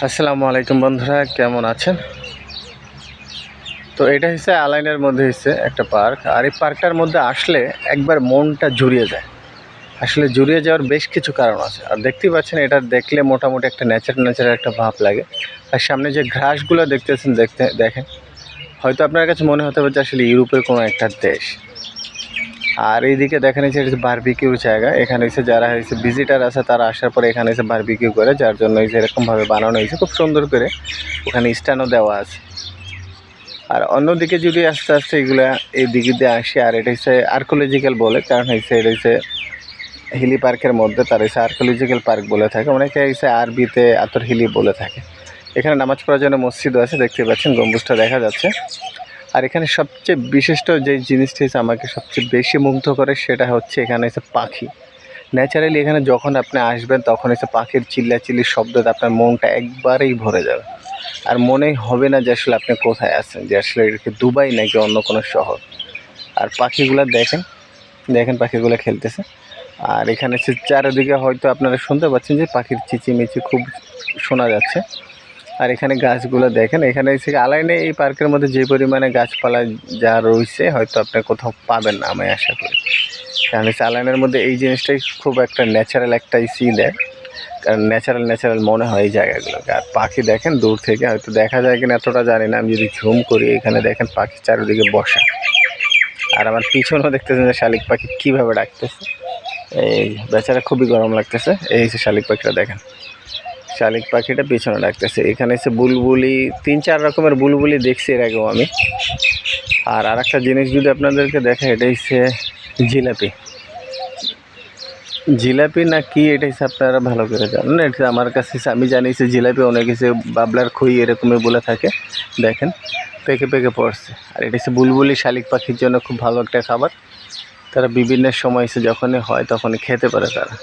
আসসালামু আলাইকুম বন্ধুরা, কেমন আছেন? তো এটা হচ্ছে আলাইনের মধ্যে হচ্ছে একটা পার্ক। আর এই পার্কটার মধ্যে আসলে একবার মনটা জুড়িয়ে যায়। আসলে জুড়িয়ে যাওয়ার বেশ কিছু কারণ আছে। আর দেখতেই পাচ্ছেন, এটা দেখলে মোটামুটি একটা ন্যাচারাল একটা ভাব লাগে। আর সামনে যে ঘাসগুলো দেখতেছেন, দেখেন, হয়তো আপনার কাছে মনে হতে পারে যে আসলে ইউরোপের কোনো একটা দেশ। আর এইদিকে দেখেন হচ্ছে এটা বারবিকিউর জায়গা। এখানে হচ্ছে যারা হচ্ছে ভিজিটার আছে, তারা আসার পরে এখানে এসে বারবিকিউ করে, যার জন্য হচ্ছে এরকমভাবে বানানো হয়েছে খুব সুন্দর করে। ওখানে স্ট্যান্ডও দেওয়া আছে। আর অন্যদিকে যদি আস্তে আস্তে এগুলা এই দিকে দিয়ে আসে, আর এটা হচ্ছে আর্কোলজিক্যাল বলে, কারণ হচ্ছে এটা হচ্ছে হিলি পার্কের মধ্যে, তার হচ্ছে আর্কোলজিক্যাল পার্ক বলে থাকে, অনেকে হচ্ছে আরবিতে আতর হিলি বলে থাকে। এখানে নামাজ পড়ার জন্য মসজিদও আছে, দেখতে পাচ্ছেন গম্বুজটা দেখা যাচ্ছে। আর এখানে সবচেয়ে বিশিষ্ট যে জিনিসটি হচ্ছে আমাকে সবচেয়ে বেশি মুগ্ধ করে, সেটা হচ্ছে এখানে হচ্ছে পাখি। ন্যাচারালি এখানে যখন আপনি আসবেন, তখন হচ্ছে পাখির চিল্লাচিল্লির শব্দতে আপনার মনটা একবারেই ভরে যাবে। আর মনেই হবে না যে আসলে আপনি কোথায় আছেন, যে আসলে এটা কি দুবাই নাকি অন্য কোনো শহর। আর পাখিগুলো দেখেন, দেখেন পাখিগুলো খেলতেছে। আর এখানে চারিদিকে হয়তো আপনারা শুনতে পাচ্ছেন যে পাখির চিচিমিচি খুব শোনা যাচ্ছে। আর এখানে গাছগুলো দেখেন, এখানে আলাইনে এই পার্কের মধ্যে যে পরিমাণে গাছপালা যা রয়েছে, হয়তো আপনি কোথাও পাবেন না, আমি আশা করি। কারণ আলাইনের মধ্যে এই জিনিসটাই খুব একটা ন্যাচারাল একটা দেয়। কারণ ন্যাচারাল মনে হয় এই জায়গাগুলোকে। আর পাখি দেখেন দূর থেকে, হয়তো দেখা যায় কিনা এতটা জানি না, আমি যদি ঝুম করি, এখানে দেখেন পাখি চারিদিকে বসা। আর আমার পিছনেও দেখতেছেন যে শালিক পাখি কীভাবে ডাকতেছে। এই বেচারা খুবই গরম লাগতেছে। এই হচ্ছে শালিক পাখিটা, দেখেন শালিক পাখিটা পিছনে ডাকতেছে। এখানে হচ্ছে বুলবুলি, 3-4 রকমের বুলবুলি দেখছি এর আগেও আমি। আর একটা জিনিস যদি আপনাদেরকে দেখে, এটা হচ্ছে জিলাপি। জিলাপি না কি এটা হচ্ছে আপনারা ভালো করে জানেন। এটা আমার কাছে আমি জানি যে জিলাপি, অনেক কিছু বাবলার খই এরকমই বলে থাকে। দেখেন পেকে পেকে পড়ছে। আর এটা হচ্ছে বুলবুলি, শালিক পাখির জন্য খুব ভালো একটা খাবার। তারা বিভিন্ন সময় এসে যখনই হয় তখনই খেতে পারে তারা।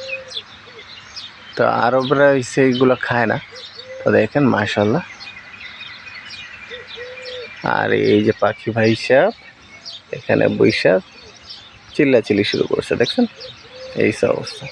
তো আরবরা এসে এইগুলো খায় না। তো দেখেন মাশাআল্লাহ। আর এই যে পাখি ভাই সাহেব এখানে বৈশাখ চিল্লাচিল্লি শুরু করছে, দেখছেন এই অবস্থা।